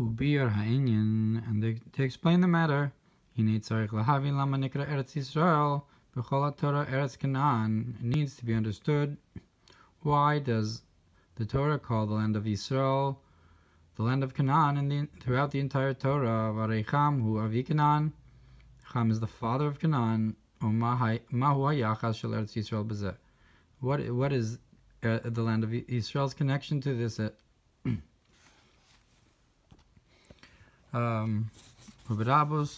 Ubir ha'inyan, and to explain the matter, Hinei tzarich lahavin lama nikra Eretz Yisrael b'chol Torah Eretz Canaan. It needs to be understood. Why does the Torah call the land of Yisrael the land of Canaan throughout the entire Torah? Varei Cham hu avi Canaan. Cham is the father of Canaan. Mahu hayachas shel Eretz Yisrael b'zeh. What is the land of Yisrael's connection to this?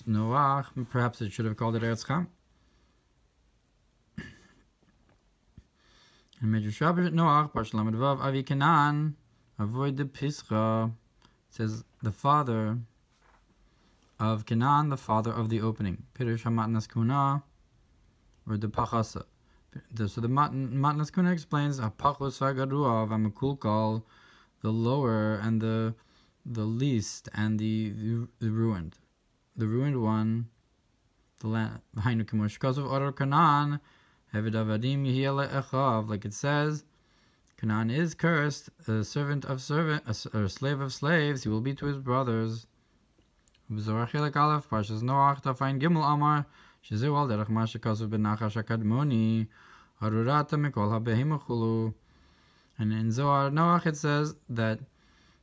Noach, perhaps it should have called it Eretz Cham. And Major Shabbat Noach, Parshas Lamed Vav, Avi Canaan, avoid the Pischa. It says the father of Canaan, the father of the opening. Pirush HaMatnas Kuna, or the Pachasa. So the Matnas Kuna explains Pachos HaGaruah V'Makulkal, the lower and the least and the ruined. The ruined one, the land, because of Ohr Canaan, like it says, Canaan is cursed, a servant of servants, or slave of slaves, he will be to his brothers. Parshas Noach, Tafayin Gimel Amar, Shezeu al derech ma shekasav benachash hakadmoni, harurata mikol habehimachulu. And in Zohar Noach it says that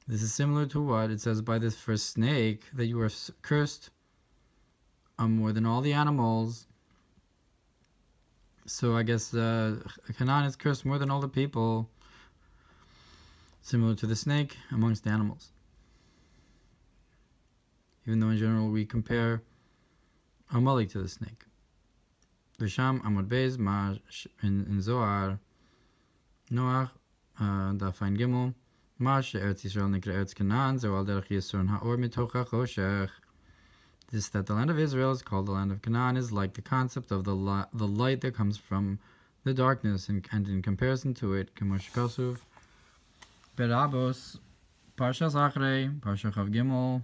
this is similar to what it says by this first snake, that you are cursed more than all the animals. So I guess Canaan is cursed more than all the people, similar to the snake amongst the animals. Even though in general we compare Amalek to the snake. Visham Amud Beis Ma in Zohar Noach Dafayin Gimel Ma she'Eretz Yisrael nikra Eretz Canaan zeu al derech Yisron ha'or mitoch ha'choshech. This that the land of Israel is called the land of Canaan is like the concept of the light that comes from the darkness, and in comparison to it, Kemosh Kasuv Berabos Parshas Achrei Parshas Chav Gimel,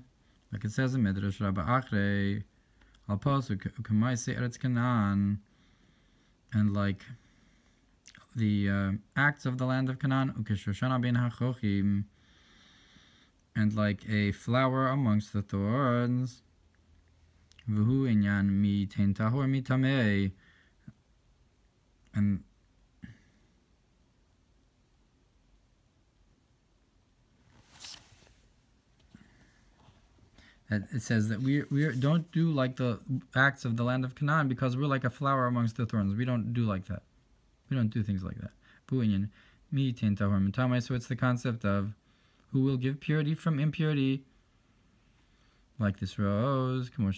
like it says in Midrash Rabba Achrei Al Pasuk Ukemaise Eretz Canaan, and like the acts of the land of Canaan, Ukeshoshana ben HaChochim, and like a flower amongst the thorns. V'hu inyan mi tein tahor mi tamei, and it says that we don't do like the acts of the land of Canaan because we're like a flower amongst the thorns. We don't do like that. We don't do things like that. V'hu inyan mi tein tahor mi tamei. So it's the concept of who will give purity from impurity. Like this rose, look what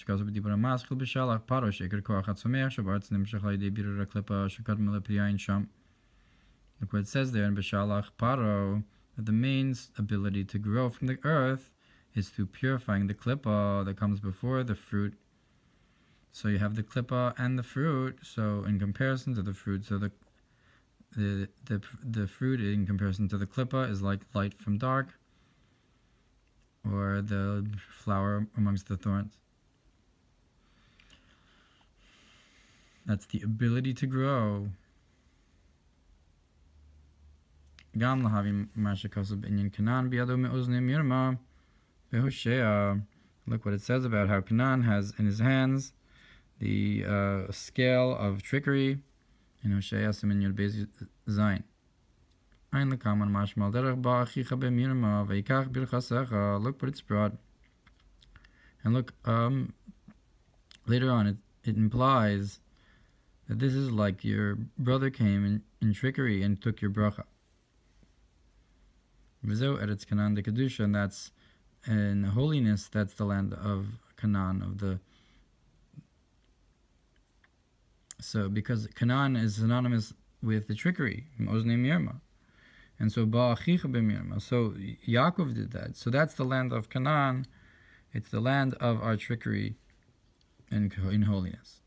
it says there, in Beshalach Paro, that the main ability to grow from the earth is through purifying the klippa that comes before the fruit. So you have the klippa and the fruit. So in comparison to the fruit, so the fruit in comparison to the klippa is like light from dark, or the flower amongst the thorns. That's the ability to grow. Gam lahavi mashakasav inyan Canaan biyado me'ozne mirma vehoshea. Look what it says about how Canaan has in his hands the scale of trickery. In Hosea simin yud beis zayin. Look what it's brought. And look, later on it implies that this is like your brother came in trickery and took your bracha. Eretz Canaan de Kedusha, and that's in holiness, that's the land of Canaan, so because Canaan is synonymous with the trickery, Oznei Mirma. And so Ba'achicha b'mirma. So Yakov did that. So that's the land of Canaan. It's the land of our trickery in holiness.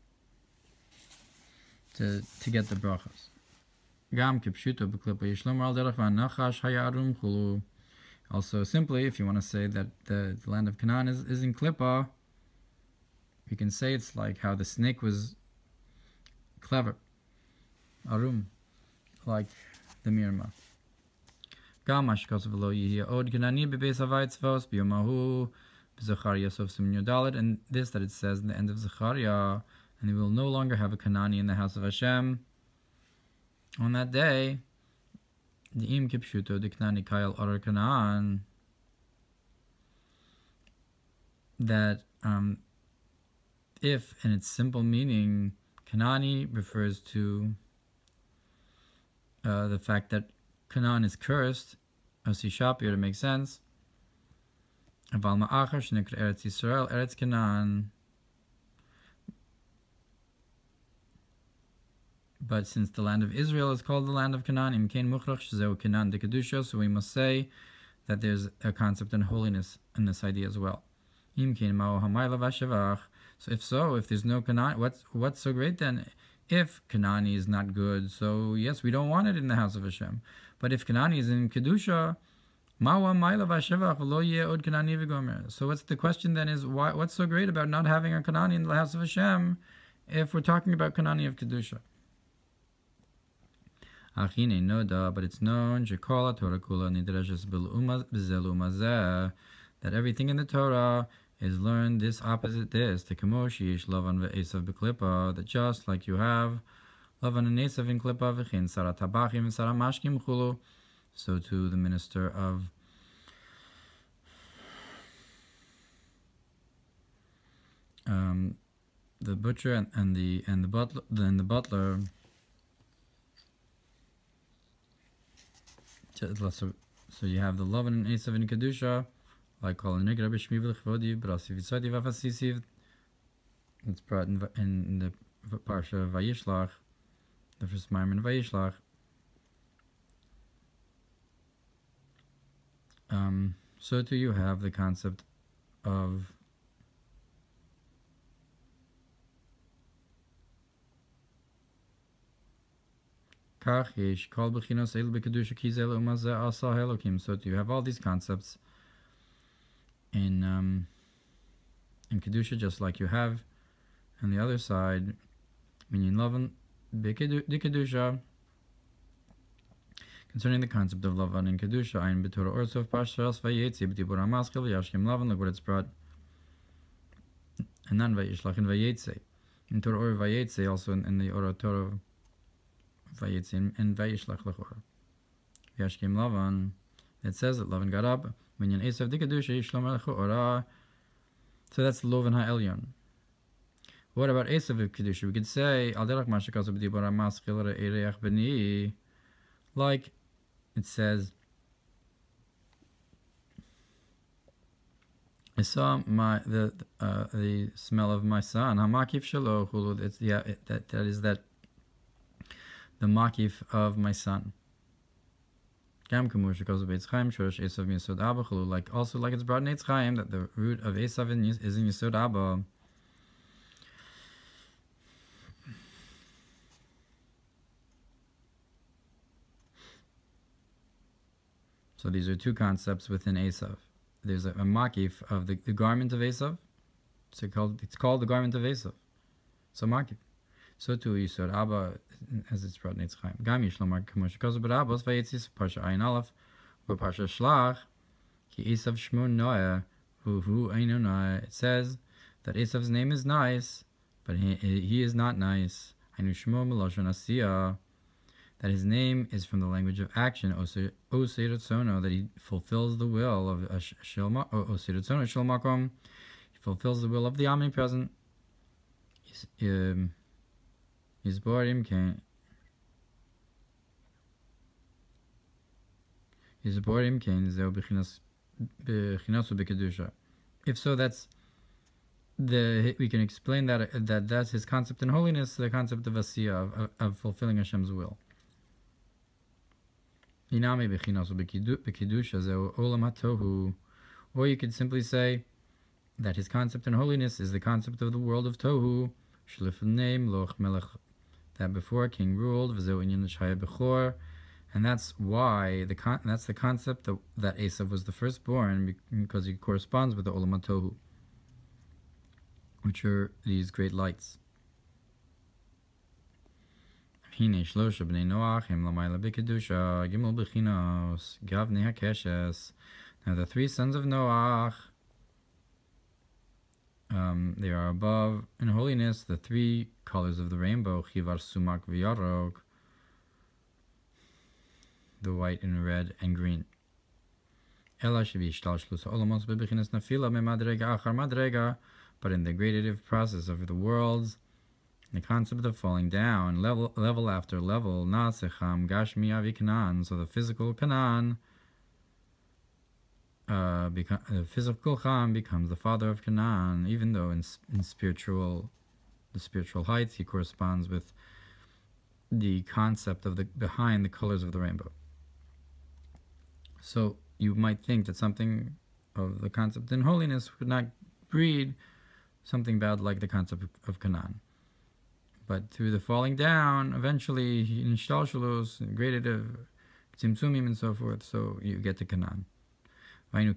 To get the brachas. Gam kipshuto b'klippa yishlomer al derech v'anachash hayarum chulu. Also, simply, if you want to say that the land of Canaan is in klippa, you can say it's like how the snake was clever. Arum, like the mirma. גם מה שכתוב ולא יהיה עוד כנעני בבייס הוויצבוס ביום ההוא בזכריה סוף סימן י"ד, and this that it says in the end of Zechariah, and they will no longer have a Canaani in the house of Hashem on that day. D'im kipshuto d'knani kayal arar Canaan, that if in its simple meaning Canaani refers to the fact that Canaan is cursed, Osi Shapir, to make sense. Aval ma'achar shnikra Eretz Yisrael, Eretz Canaan. But since the land of Israel is called the land of Canaan, im kein mukhrach shezeu Canaan de kedusha, so we must say that there's a concept in holiness in this idea as well. Im kein ma'o hamayla v'ashevach. So if there's no Canaan, what's so great then? If Canaani is not good, so yes, we don't want it in the house of Hashem. But if Canaani is in kedusha, so what's the question then is, what's so great about not having a Canaani in the house of Hashem if we're talking about Canaani of kedusha? But it's known that everything in the Torah is learned this opposite this, that just like you have Lavan and Esav in Klippa, v'chin Sarat Tabachim and Sarat Mashkim chulu, so too the minister of the butcher and the butler. So you have the Lavan and Esav in Kedusha, like calling Nigra B'Shmi V'Lechvodi B'Rasi V'Tzadi V'Afasisiv. It's brought in the Parsha Vayeshev, the first Mamer in Vayeshev. So too you have the concept of so you have all these concepts in Kedusha, just like you have on the other side, meaning Lavan Kedusha, concerning the concept of Lavan in Kedusha. Ein b'Torah Orsof Parshas Vayetzi b'Dibur HaMaskil V'Yashkim Lavan. Look what it's brought, and then Vayishlach in Vayetzi, in Torah Or Vayetzi, also in the Ohr Hatorah Vayetzi and Vayishlach Lachor Yashkim Lavan. It says that Lavan got up Minyan Esav Dikadusha Yishlom Ora. So that's Lovan HaElyon. What about Esav of Kedusha? We could say Al Derech Mashakasu B'Dibur HaMaskil Ereach B'ni, like it says, I saw the smell of my son. Hamakif Shalo Hulu. That is the makif of my son. Like also like it's brought in Eitz Chaim that the root of Esav is in Yesod Abba. So these are two concepts within Esav. There's a makif of the garment of Esav. So it's called the garment of Esav. So makif. So too Yesod Abba, as it's brought in Eitz Chaim. Gam Yishlomar Kamosh Kosu B'Rabos Vayetzis Parsha Ayin Aleph or Parsha Shlach Ki Esav Shmo Noah Hu Einu Noah. It says that Esav's name is nice, but he is not nice. Hainu Shmo Melashon Asiyah, that his name is from the language of action. Oseiratzono, that he fulfills the will of Oseiratzono Shel Makom. He fulfills the will of the omnipresent. Yisborim Kain. Yisborim Kain Zeu B'chinasu B'kedusha. If so, that's we can explain that's his concept in holiness, the concept of asiyah, of fulfilling Hashem's will. Inami B'chinasu B'kedusha Zeu Olam HaTohu. Or you could simply say that his concept in holiness is the concept of the world of Tohu. Shlifnei Loch Melech, that before king ruled, and that's why that's the concept that Esav was the firstborn, because he corresponds with the Olam HaTohu, which are these great lights. הנה שלושה בני נוח הם למעלה בקדושה, גימל בחינוס, גבני הקשס. Now the three sons of Noach, they are above in holiness the three colors of the rainbow, chivar, sumak, v'yarok, the white and red and green. Ela shevishtalshlus olamos bebechinas nafila memadrega achar madrega, but in the gradative process of the worlds, the concept of falling down, level after level, nasecham gashmi avi Canaan, so the physical Canaan, the physical Ham becomes the father of Canaan, even though in the spiritual heights he corresponds with the concept of the behind the colors of the rainbow. So you might think that something of the concept in holiness would not breed something bad like the concept of Canaan. But through the falling down, eventually in shtalshalos, gradative tzimtzumim and so forth, so you get to Canaan. And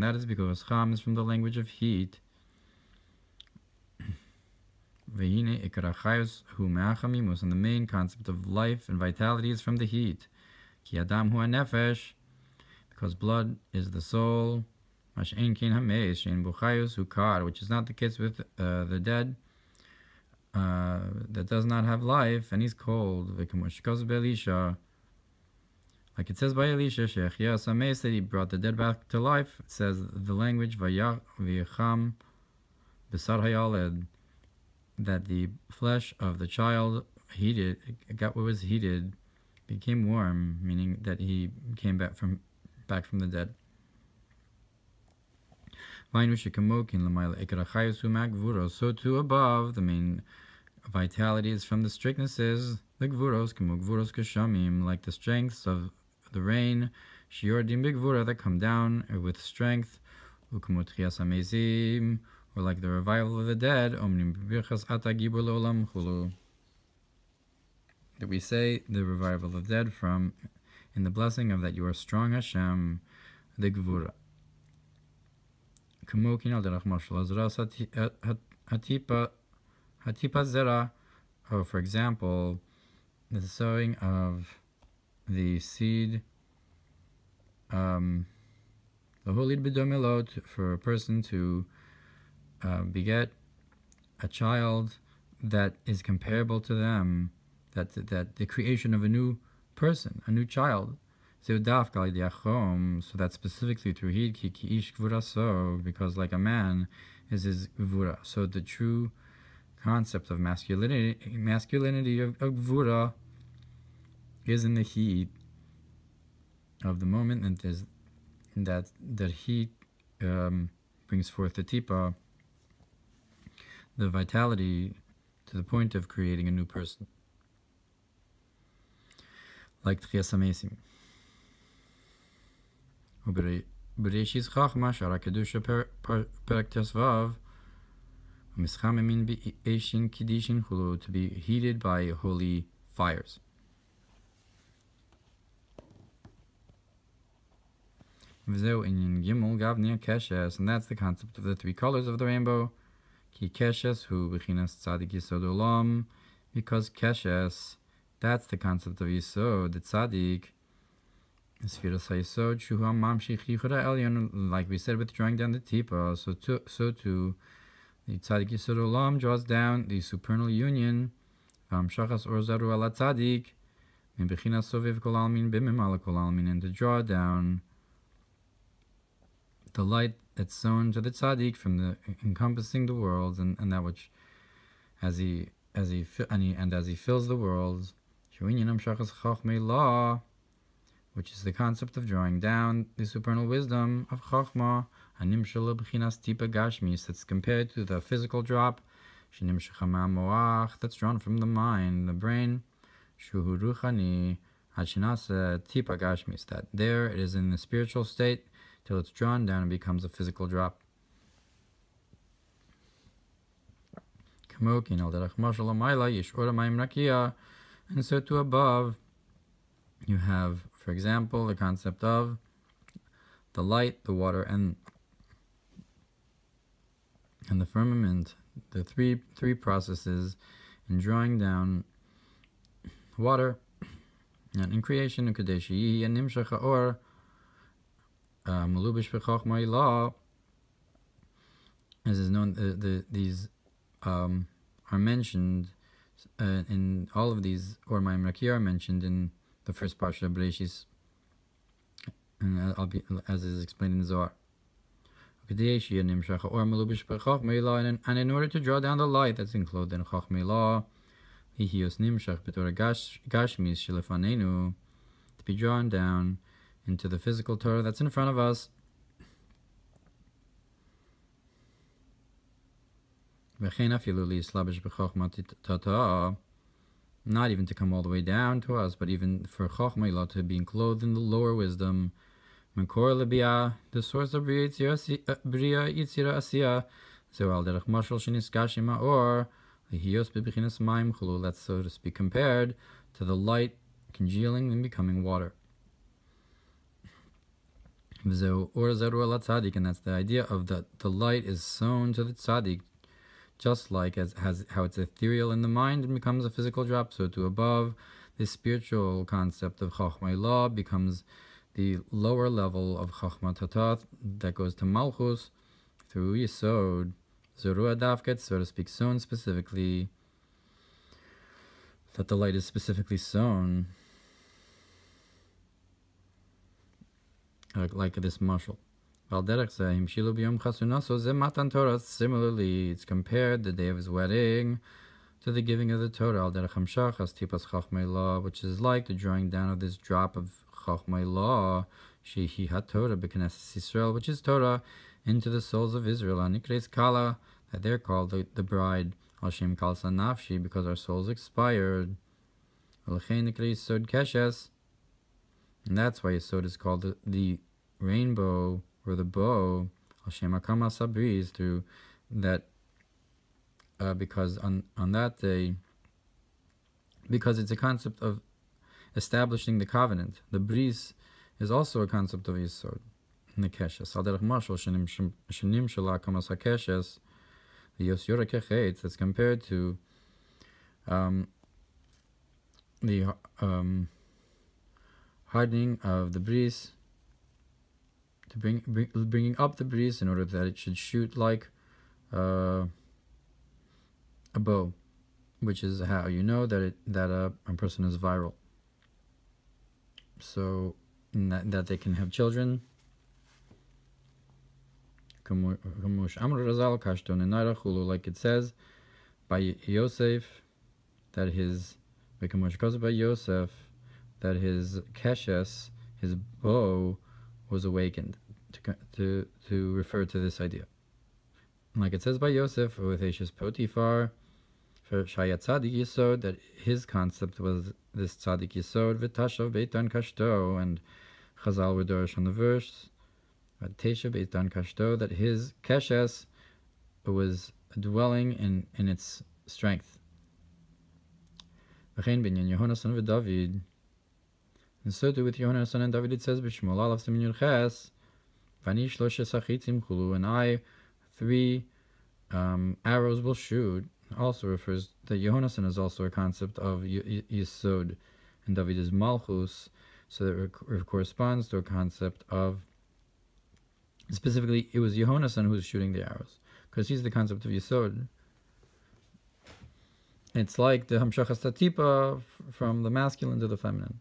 that is because Cham is from the language of heat. And the main concept of life and vitality is from the heat. Because blood is the soul, which is not the case with the dead, that does not have life, and he's cold. Like it says by Elisha, that he brought the dead back to life. It says the language v'yacham b'sar hayaled, that the flesh of the child got what was heated, became warm, meaning that he came back from the dead. So too above, the main vitality is from the strictnesses, the gvuros, like the strengths of the rain, Shiur that come down with strength, or like the revival of the dead, that we say the revival of the dead from in the blessing of that you are strong, Hashem, the gvura. Or for example, the sowing of the seed, the holy b'domelot, for a person to beget a child that is comparable to them, that the creation of a new person, a new child. So that's specifically through heat, because like a man is his gvura. So the true concept of masculinity of gvura is in the heat of the moment, and is that heat brings forth the tipa, the vitality, to the point of creating a new person, like Tchias HaMesim. Beraishis Chachma Shara Kedusha Perek Tesvav Mischamemin Be'eshin Kiddishin Chulu, to be heated by holy fires. V'zeu inyan Gimel Gavni Keshes, and that's the concept of the three colors of the rainbow. Ki Keshes Hu B'chinas Tzadik Yisod Olam, because Keshes, that's the concept of Yisod, the Tzadik. Like we said with drawing down the tipa, so too the Tzadik Yisod Olam draws down the supernal union, and to draw down the light that's sown to the Tzadik from the encompassing the worlds, and that which as he fills the worlds, which is the concept of drawing down the supernal wisdom of Chachma, that's compared to the physical drop, that's drawn from the mind, the brain, that there it is in the spiritual state till it's drawn down and becomes a physical drop. And so to above, you have, for example, the concept of the light, the water, and the firmament, the three processes in drawing down water. And in creation, Kadeshi and Nimshach Ha'or Malubish B'Chochma Ilah, as is known, these are mentioned in all of these Or Mamer are mentioned in the first Parsha of Bereishis, and as is explained in the Zohar. And in order to draw down the light that's enclosed in Chochma Ilah, to be drawn down into the physical Torah that's in front of us. Not even to come all the way down to us, but even for Chochma Ilah to be enclosed in the lower wisdom. The source of Bria Yitzira Asiya, that's, so to speak, compared to the light congealing and becoming water. And that's the idea of the light is sown to the tzaddik, just like how it's ethereal in the mind and becomes a physical drop, so to above, this spiritual concept of Chochma Ilah becomes the lower level of Chochma Tatat that goes to Malchus through Yesod. Zorua Dafket, so to speak, sown specifically, that the light is specifically sown, like this mashal. Similarly, it's compared the day of his wedding to the giving of the Torah, which is like the drawing down of this drop of Chochma Ilah, Ohr Hatorah Bereishis, which is Torah, into the souls of Israel, that they're called the bride, because our souls expired. And that's why Yesod is called the rainbow or the bow, through that, because on that day, because it's a concept of establishing the covenant. The bris is also a concept of Yesod in the Keshes. That's compared to the hardening of the bris, to bringing up the bris in order that it should shoot like a bow, which is how you know that a person is viral. So that they can have children. Like it says by Yosef, that his keshes, his bow, was awakened, to refer to this idea. Like it says by Yosef with Ashes Potiphar, for Shayat Tzadik Yesod, that his concept was this Tzadik Yesod, V'tashav Beitan Kashto, and Chazal were dorish on the verse, Teshav Beitan Kashto, that his keshes was dwelling in its strength. V'chein binyan Yehonasan v'David, and so too with Yehonasan and David it says, B'shmol alav simin yurches, V'ani shloshe sachitzim chulu, and I 3 arrows will shoot. Also refers that Yehonasan is also a concept of Yesod, and David is Malchus, so that it corresponds to a concept of, specifically, it was Yehonasan who was shooting the arrows, because he's the concept of Yesod. It's like the Hamshachas Tatipa from the masculine to the feminine.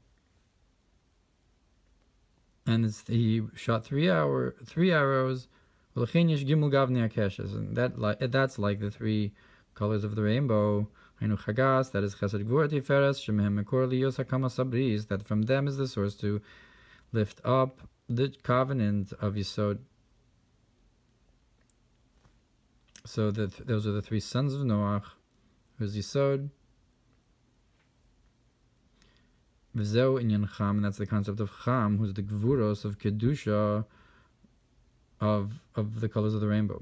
And he shot 3 arrows, and that's like the 3 colors of the rainbow. Haga'os, that is Chesed Gvura Tiferes, Shemehem Mekor Liyos Hakama Sabris, that from them is the source to lift up the covenant of Yesod. So those are the 3 sons of Noach, who's Yesod. V'zeu inyan Cham, and that's the concept of Cham, who's the Gvuros of Kedusha, of the colors of the rainbow.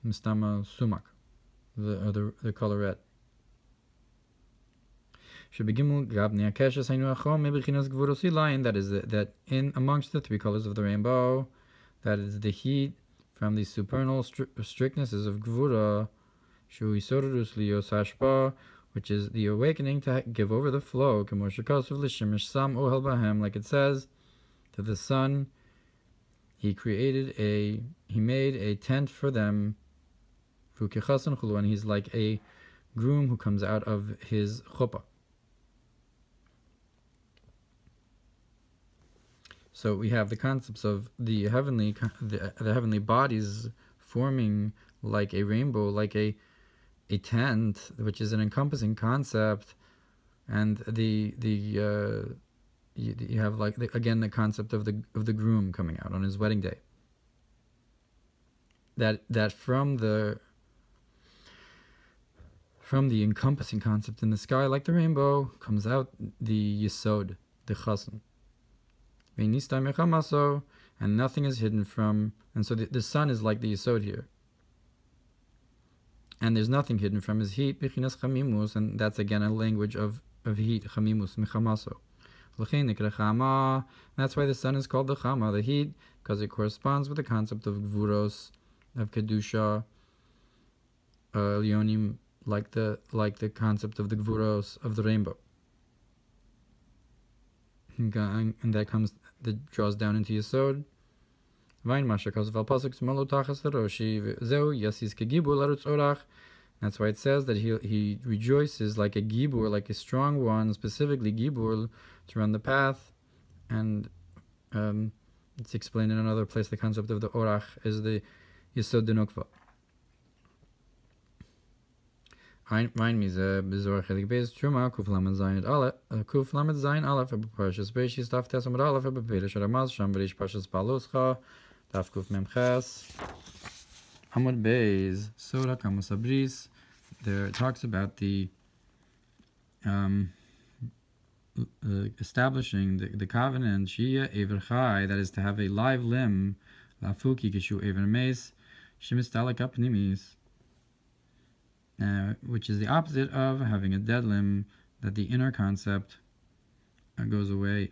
Mistama Sumak, the color red. That is that in amongst the 3 colors of the rainbow, that is the heat from the supernal strictnesses of Gvura, which is the awakening to give over the flow, like it says, to the sun, he made a tent for them, and he's like a groom who comes out of his chuppah. So we have the concepts of the heavenly bodies forming like a rainbow, like a tent, which is an encompassing concept, and you have like again the concept of the groom coming out on his wedding day. That from the encompassing concept in the sky, like the rainbow, comes out the yesod, the chassan. And nothing is hidden from, and so the sun is like the yesod here. And there's nothing hidden from his heat, and that's again a language of heat, chamimus, mechamaso. That's why the sun is called the chama, the heat, because it corresponds with the concept of gvuros, of kedusha, lyonim, like the concept of the gvuros of the rainbow. And that draws down into Yesod. That's why it says that he rejoices like a gibur, like a strong one, specifically gibur, to run the path. And it's explained in another place, the concept of the orach is the Yesod Denukva. Mein Mise Bezor Chelik Beis Truma Kuf Lamed Zayin Aleph Parshas Bereishis Daf Tes Amud Aleph Bepeirish Ramaz Sham Bereish Parshas Paluscha Daf Kuf Mem Ches Amud Beis Sora Kamus Abris. There it talks about the establishing the covenant Shia Ever Chai, that is to have a live limb Lafuki Kishu Ever Meis Shemistalek Apnimis, which is the opposite of having a dead limb, that the inner concept goes away.